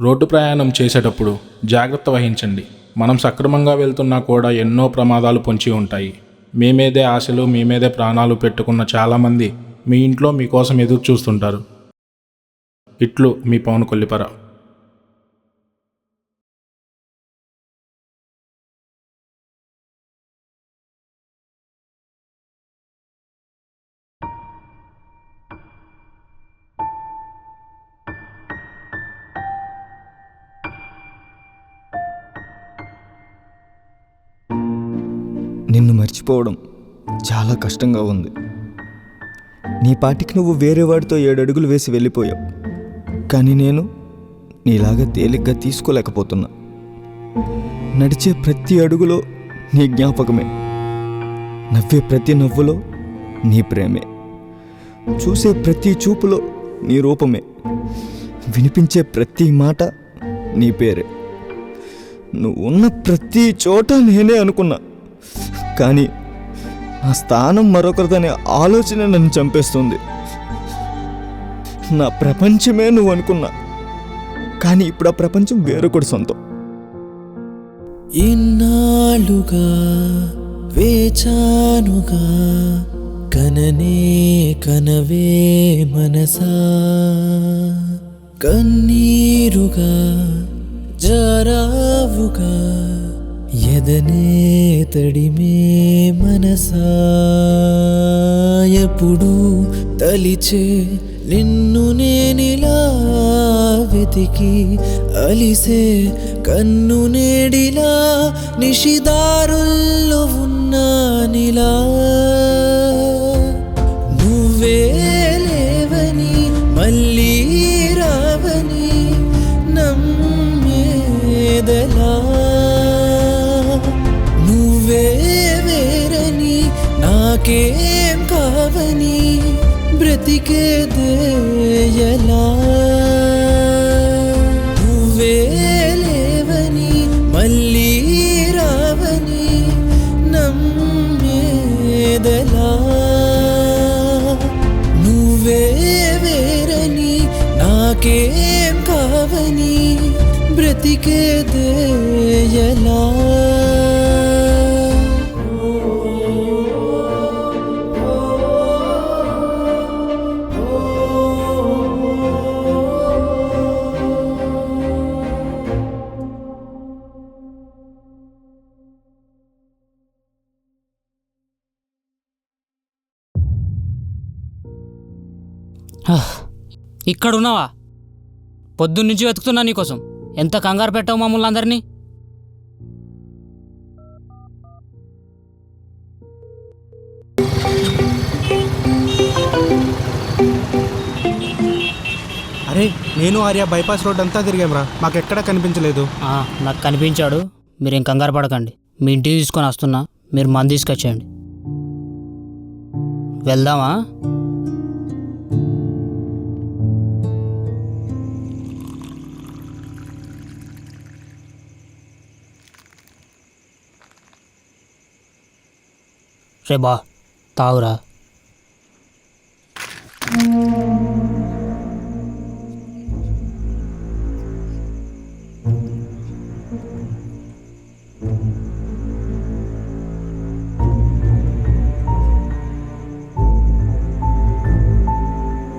Road ప్రయాణం చేసేటప్పుడు జాగ్రత్త వహించండి. మనం సక్రమంగా వెళ్తున్నా కూడా ఎన్నో ప్రమాదాలు పొంచి ఉంటాయి. మీ మీదే ఆశలు, మీ మీదే ప్రాణాలు పెట్టుకున్న చాలామంది మీ ఇంట్లో మీకోసం ఎదురు చూస్తుంటారు. ఇట్లు మీ పవన్ కొల్లిపర. నిన్ను మర్చిపోవడం చాలా కష్టంగా ఉంది. నీ పాటికి నువ్వు వేరే వాడితో 7 అడుగులు వేసి వెళ్ళిపోయావు. కానీ నేను నీలాగా తేలిగ్గా తీసుకోలేకపోతున్నా. నడిచే ప్రతి అడుగులో నీ జ్ఞాపకమే, నవ్వే ప్రతి నవ్వులో నీ ప్రేమే, చూసే ప్రతి చూపులో నీ రూపమే, వినిపించే ప్రతి మాట నీ పేరే. నువ్వు ఉన్న ప్రతి చోట నేనే అనుకున్నా, కానీ నా స్థానం మరొకరిదనే ఆలోచన నన్ను చంపేస్తుంది. నా ప్రపంచమే నువ్వు అనుకున్నా, కానీ ఇప్పుడు ఆ ప్రపంచం వేరొకటి సొంతం. ఇన్నాళ్ళుగా వేచానుగా కననే కనవే మనసా, కన్నీరుగా జారావుగా ఎదనే తడిమే మనసా. ఎప్పుడు తలిచే నిన్ను నేనిలా వెతికి అలిసే కన్ను నేడిలా నిశిదారుల్లో ఉన్నానిలా. నువ్వే లేవని మళ్ళీ రావని నమ్మేదలా, నువ్వే వేరని నాకేం కావని బ్రతికేదేయలా. నువ్వే లేవని మళ్ళీ రావని నమ్మేదలా, నువ్వే వేరని నాకేం కావని బ్రతికేదేయలా. ఇక్కడున్నావా? పొద్దున్నుంచి వెతుకుతున్నా నీకోసం. ఎంత కంగారు పెట్టావు మమ్మల్ని అందరినీ. అరే, నేను ఆర్య బైపాస్ రోడ్ అంతా తిరిగాంరా, మాకెక్కడా కనిపించలేదు. నాకు కనిపించాడు. మీరేం కంగారు పడకండి. మీ ఇంటికి తీసుకొని వస్తున్నా, మీరు మంది తీసుకొచ్చేయండి. వెళ్దామా? రే బా, తాగురా.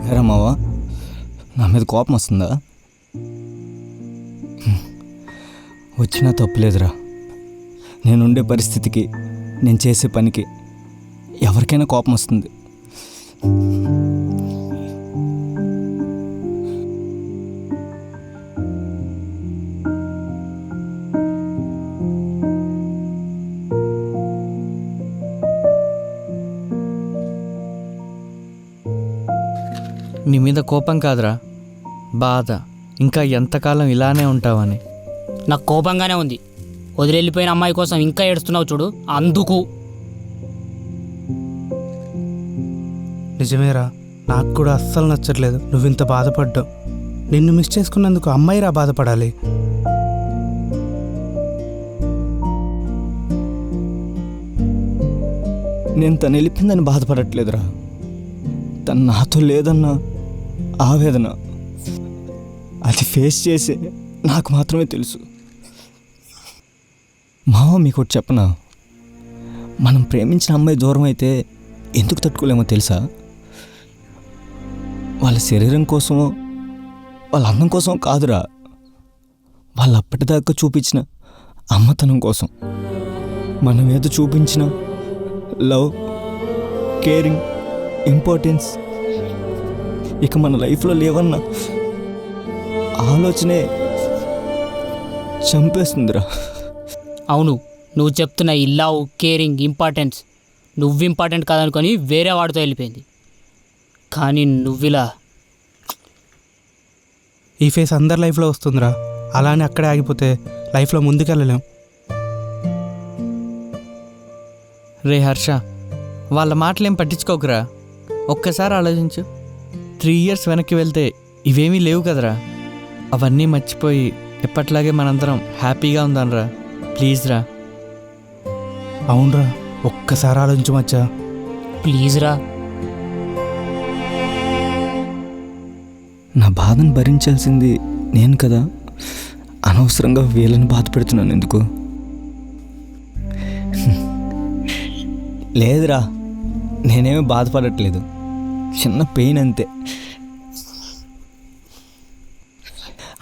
ఏరా మావా, నా మీద కోపం వస్తుందా? వచ్చినా తప్పులేదురా. నేనుండే పరిస్థితికి, నేను చేసే పనికి ఎవరికైనా కోపం వస్తుంది. నీ మీద కోపం కాదురా, బాధ. ఇంకా ఎంతకాలం ఇలానే ఉంటావని. నాకు కోపంగానే ఉంది. వదిలిపోయిన అమ్మాయి కోసం ఇంకా ఏడుస్తున్నావు చూడు, అందుకు. నిజమేరా, నాకు కూడా అస్సలు నచ్చట్లేదు నువ్వింత బాధపడ్డావు. నిన్ను మిస్ చేసుకున్నందుకు అమ్మాయిరా బాధపడాలి. నేను తను వెళ్ళిపోయిందని బాధపడట్లేదురా. తను నాతో లేదన్న ఆవేదన, అది ఫేస్ చేసే నాకు మాత్రమే తెలుసు. మావ మీకు ఒకటి చెప్పనా, మనం ప్రేమించిన అమ్మాయి దూరం అయితే ఎందుకు తట్టుకోలేమో తెలుసా? వాళ్ళ శరీరం కోసమో వాళ్ళ అందం కోసం కాదురా, వాళ్ళు అప్పటిదాకా చూపించిన అమ్మతనం కోసం. మనం ఏదో చూపించిన లవ్, కేరింగ్, ఇంపార్టెన్స్ ఇక మన లైఫ్లో లేవన్న ఆలోచనే చంపేస్తుందిరా. అవును, నువ్వు చెప్తున్న ఈ లవ్, కేరింగ్, ఇంపార్టెన్స్ నువ్వు ఇంపార్టెంట్ కాదనుకొని వేరే వాడితో వెళ్ళిపోయింది. కానీ నువ్విలా ఈ ఫేస్ అందరి లైఫ్లో వస్తుందిరా, అలానే అక్కడే ఆగిపోతే లైఫ్లో ముందుకెళ్ళలేం. రే హర్ష, వాళ్ళ మాటలేం పట్టించుకోకురా. ఒక్కసారి ఆలోచించు, 3 years వెనక్కి వెళ్తే ఇవేమీ లేవు కదరా. అవన్నీ మర్చిపోయి ఎప్పట్లాగే మనందరం హ్యాపీగా ఉందానరా. ప్లీజ్ రా. అవునరా, ఒక్కసారి ఆలోచించు మచ్చా. ప్లీజ్ రా. నా బాధను భరించాల్సింది నేను కదా, అనవసరంగా వీళ్ళని బాధ పెడుతున్నాను ఎందుకు? లేదురా, నేనేమీ బాధపడట్లేదు, చిన్న పెయిన్ అంతే.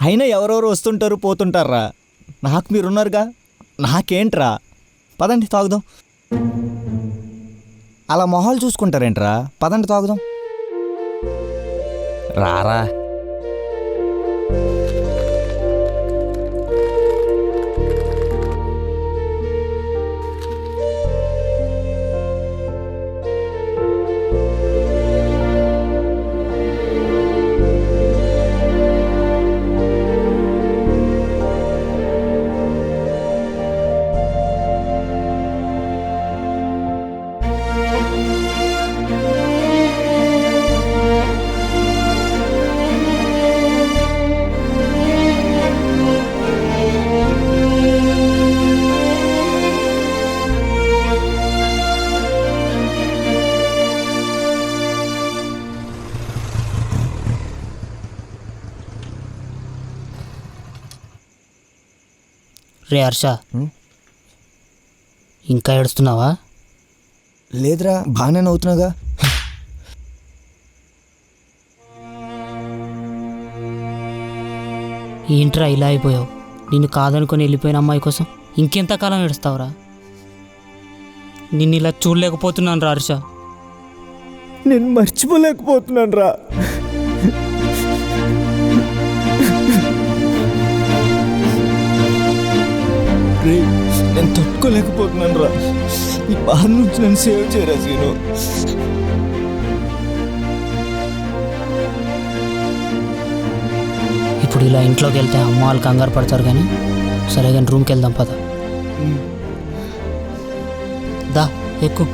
అయినా ఎవరెవరు వస్తుంటారు పోతుంటారా, నాకు మీరున్నారుగా, నాకేంట్రా? పదండి తాగుదాం. అలా మొహాలు చూసుకుంటారేంట్రా? పదండి తాగుదాం. రారా. రే హర్ష, ఇంకా ఏడుస్తున్నావా? లేదురా, బాగానే నవ్వుతున్నాగా. ఏంట్రా ఇలా అయిపోయావు? నిన్ను కాదనుకొని వెళ్ళిపోయిన అమ్మాయి కోసం ఇంకెంతకాలం ఏడుస్తావురా? నిన్ను ఇలా చూడలేకపోతున్నాను రా హర్ష. నేను మర్చిపోలేకపోతున్నాను రా. నేను తట్టుకోలేకపోతున్నాను రా. ఈ బాధ నుంచి నన్ను సేవ్ చేయరా సీను. ఇప్పుడు ఇలా ఇంట్లోకి వెళ్తే అమ్మ వాళ్ళు కంగారు పడతారు. కానీ సరే కానీ రూమ్కి వెళ్దాం పద. దా ఎక్కువ.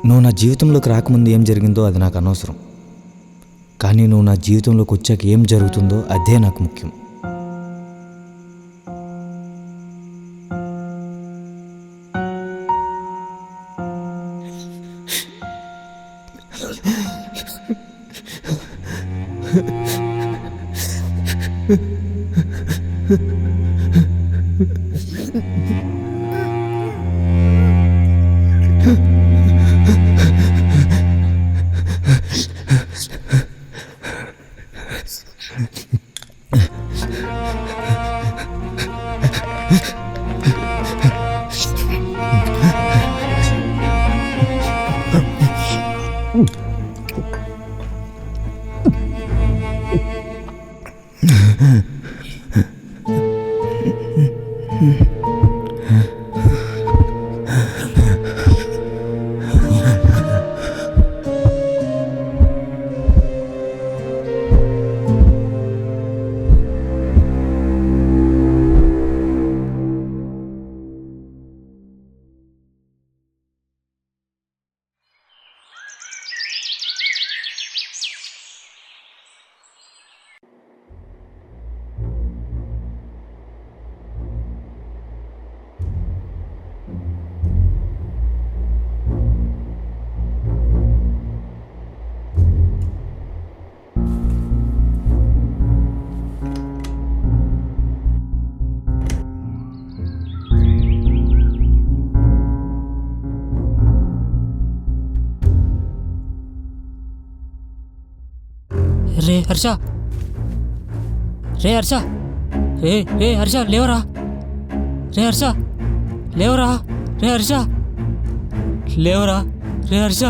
నువ్వు నా జీవితంలోకి రాకముందు ఏం జరిగిందో అది నాకు అనవసరం, కానీ నువ్వు నా జీవితంలోకి వచ్చాక ఏం జరుగుతుందో అదే నాకు ముఖ్యం. రే హర్ష, రే హర్ష, రే రే హర్ష లేవరా, రే హర్ష లేవరా, రే హర్ష లేవరా, రే హర్ష.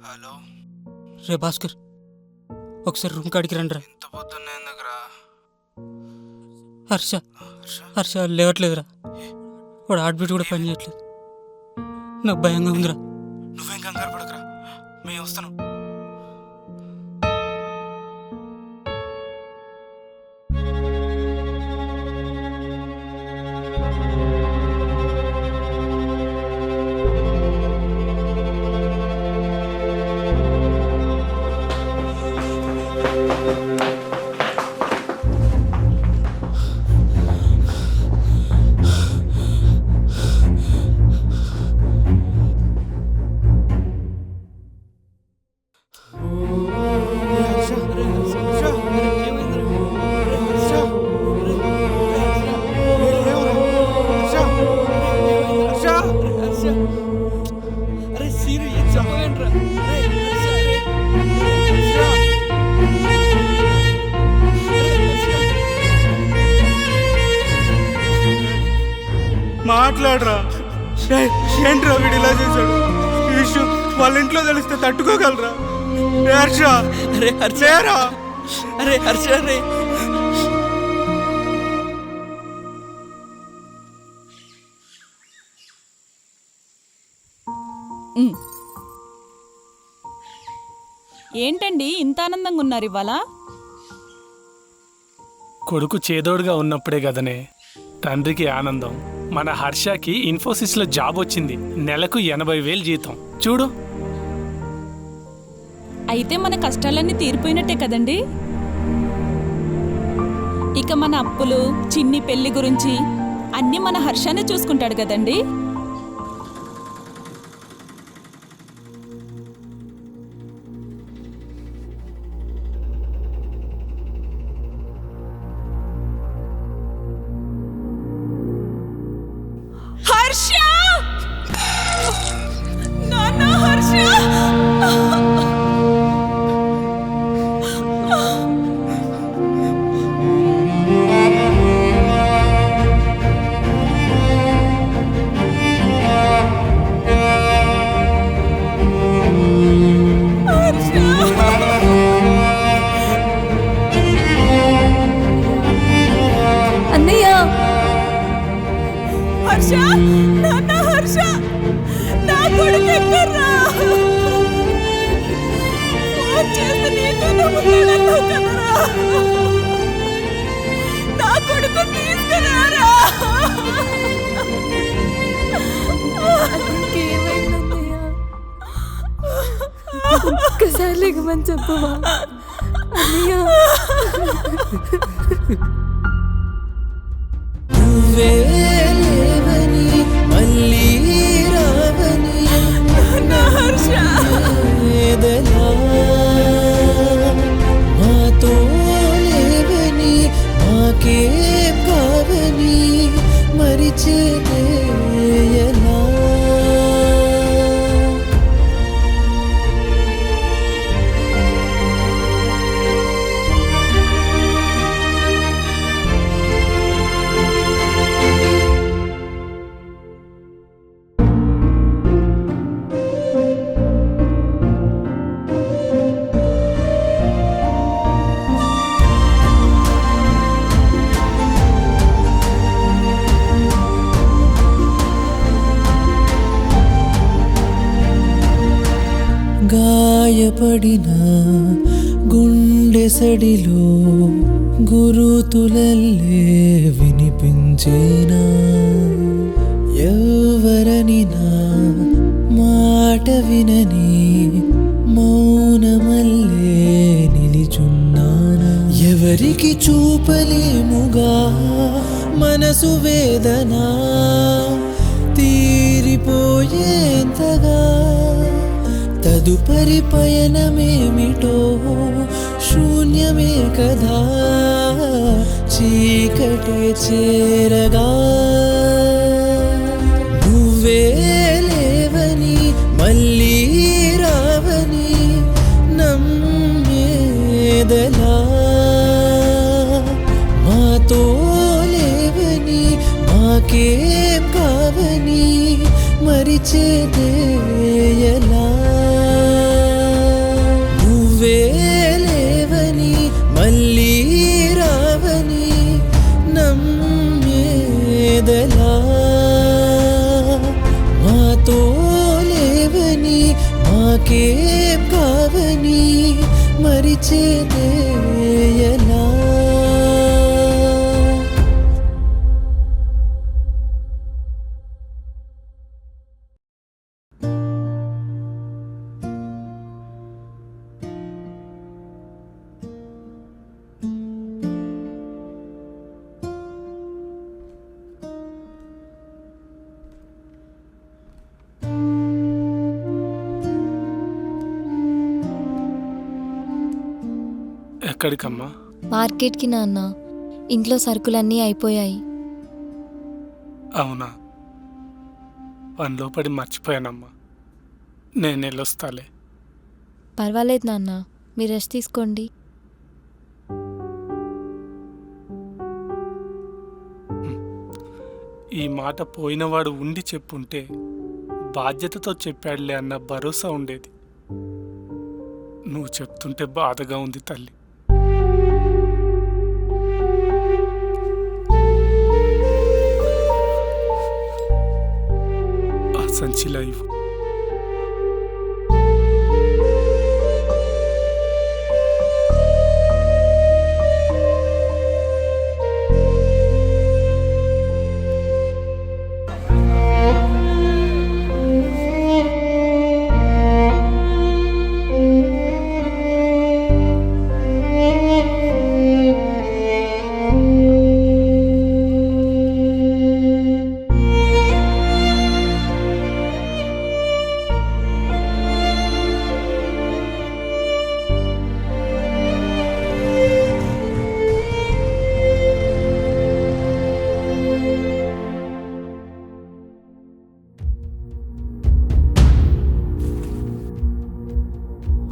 హలో, రే భాస్కర్, ఒకసారి రూమ్ కాడికి రండి రా. ఇంత పొద్దున్న ఎందుకురా? హర్ష హర్ష లేవట్లేదురా, వాడు హార్ట్ బీట్ కూడా పని చేయట్లేదు. నాకు భయంగా ఉందిరా. నువ్వేం కంగారు పడకరా, మేము వస్తాను. మాట్లాడరా. ఏంట్రా వీడు ఇలా చేశాడు? ఈ విషయం వాళ్ళ ఇంట్లో తెలిస్తే తట్టుకోగలరా? హర్ష, అరే హర్ష, లేరా? అరే హర్ష రే. ఏంటండి ఇంత ఆనందంగా ఉన్నారు ఇవాళ? కొడుకు చేదోడుగా ఉన్నప్పుడే కదనే తండ్రికి ఆనందం. మన హర్షకి ఇన్ఫోసిస్లో జాబ్ వచ్చింది, నెలకు 80,000 జీతం. చూడు. అయితే మన కష్టాలన్నీ తీరిపోయినట్టే కదండి. ఇక మన అప్పులు, చిన్ని పెళ్లి గురించి అన్నీ మన హర్షానే చూసుకుంటాడు కదండి. హర్ష! నాన్న హర్ష! అన్నయ్య, హర్ష! నాన్న హర్ష! నా కొడుకు ఎక్కడ్రా? ఫోన్ చేస్తే నీతోనే ఉంటాడన్నావు కదరా? నా కొడుకు తీసుకురారా? అతనికి ఏమైందన్నయ్య? ఒక్కసారి లేకమని చెప్పవా అన్నయ్య? నువ్వే లేవని మళ్ళీ రావని నా హర్ష! ఏదలా మాతో లేవని మాకేం కావని మరిచేదే ఎలా? గాయపడిన గుండె గుండె సడిలో గురుతులల్లే వినిపించేనా ఎవరని నా మాట వినని మౌనమల్లే నిలిచున్నానా ఎవరికి చూపలేముగా మనసు వేదన తీరిపోయేంతగా తదుపరి పయనమేమిటో శూన్యమే కదా చీకటే చేరగా నువ్వే లేవని మళ్ళీ రావని నమ్మేదలా మాతో లేవని మాకేం కావని మరిచేదేయలా నువ్వే లేవని మళ్ళీ రావని నమ్మేదలా మాతో లేవని మాకేం కావని మరిచేదేయలా ఎక్కడికమ్మా? మార్కెట్కి నాన్న, ఇంట్లో సరుకులన్నీ అయిపోయాయి. అవునా, పనిలో పడి మర్చిపోయానమ్మా. నేను వెళ్ళొస్తాలే. పర్వాలేదు నాన్న, మీరు రెస్ట్ తీసుకోండి. ఈ మాట పోయినవాడు ఉండి చెప్పుంటే బాధ్యతతో చెప్పాడులే అన్న భరోసా ఉండేది. నువ్వు చెప్తుంటే బాధగా ఉంది తల్లి. ఆ సంచిలో ఇవ్వు.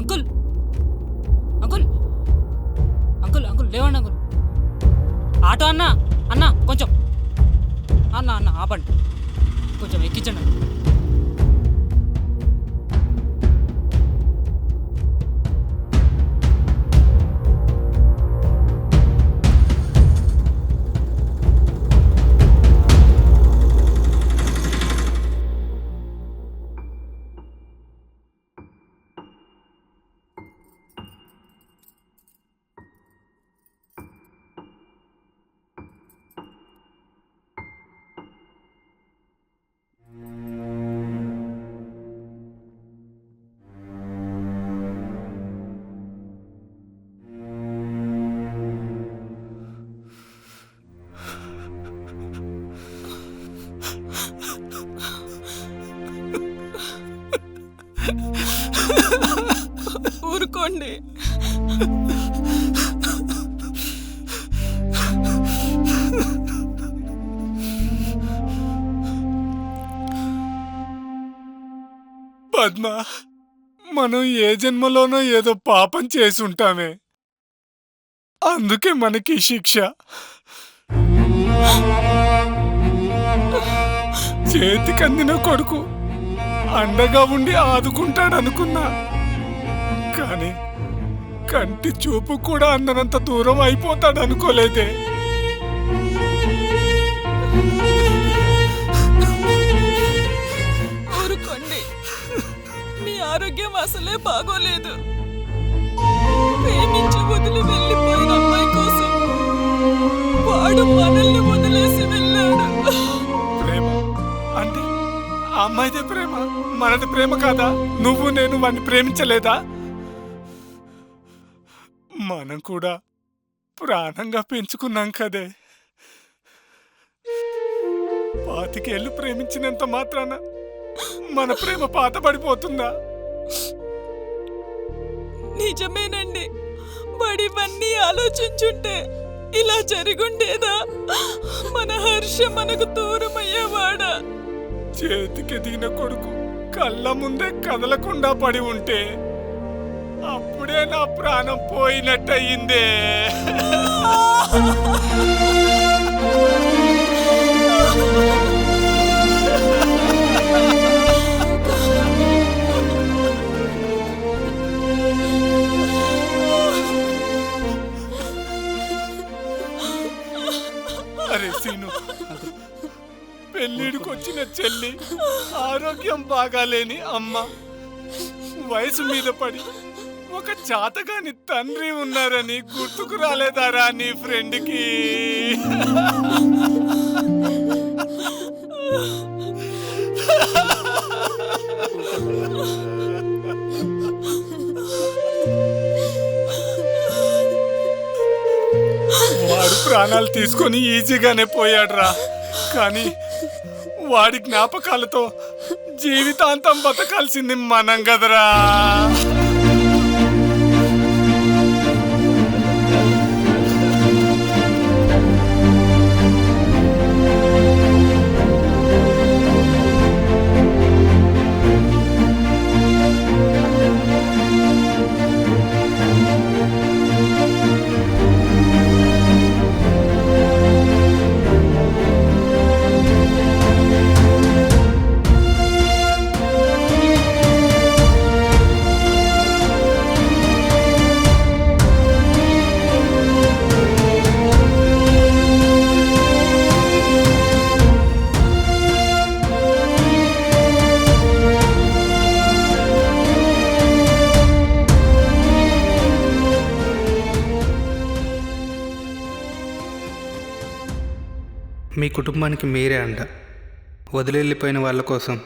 అంకుల్ అంకుల్ అంకుల్ అంకుల్ లేవండి అంకుల్. ఆటో అన్నా అన్నా కొంచెం అన్న అన్న ఆపండి, కొంచెం ఎక్కించండి. ఊరుకోండి. పద్మ, మనం ఏ జన్మలోనో ఏదో పాపం చేసి ఉంటామే, అందుకే మనకి శిక్ష. చేతికందిన కొడుకు అండగా ఉండి ఆదుకుంటాడనుకున్నా, కానీ కంటి చూపు కూడా అందనంత దూరం అయిపోతాడనుకోలేదే. ఊరుకోండి, మీ ఆరోగ్యం అసలే బాగోలేదు. ప్రేమించి వదిలి వెళ్ళిపోయిన అమ్మాయి కోసం వాడు మనల్ని వదిలేసి వెళ్ళాడు. ప్రేమ అంటే ఆ అమ్మాయిదే ప్రేమ, మనది ప్రేమ కాదా? నువ్వు నేను వాడిని ప్రేమించలేదా? మనం కూడా ప్రాణంగా పెంచుకున్నాం కదే. 25 ఏళ్ళు ప్రేమించినంత మాత్రాన మన ప్రేమ పాతబడిపోతుందా? నిజమేనండి, వాడివన్నీ ఆలోచించుంటే ఇలా జరిగుండేదా? మన హర్ష మనకు దూరం అయ్యేవాడా? చేతికి ఎదిగిన కొడుకు కళ్ళ ముందే కదలకుండా పడి ఉంటే అప్పుడే నా ప్రాణం పోయినట్టయిందే. అరే సీను, పెళ్ళిడికొచ్చిన చెల్లి, ఆరోగ్యం బాగాలేని అమ్మ, వయసు మీద పడి ఒక చాతగాని తండ్రి ఉన్నారని గుర్తుకు రాలేదారా నీ ఫ్రెండ్కి? వాడు ప్రాణాలు తీసుకొని ఈజీగానే పోయాడురా, కానీ వాడి జ్ఞాపకాలతో జీవితాంతం బతకాల్సింది మనం కదరా. మీ కుటుంబానికి మీరే అండ. వదిలిపోయిన వాళ్ళ కోసం,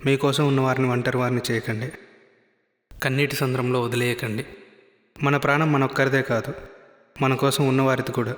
మీకోసం ఉన్న వారిని ఒంటరి వారిని చేయకండి. కన్నీటి సంద్రంలో వదిలేయకండి. మన ప్రాణం మన ఒక్కరిదే కాదు, మన కోసం ఉన్నవారిది కూడా.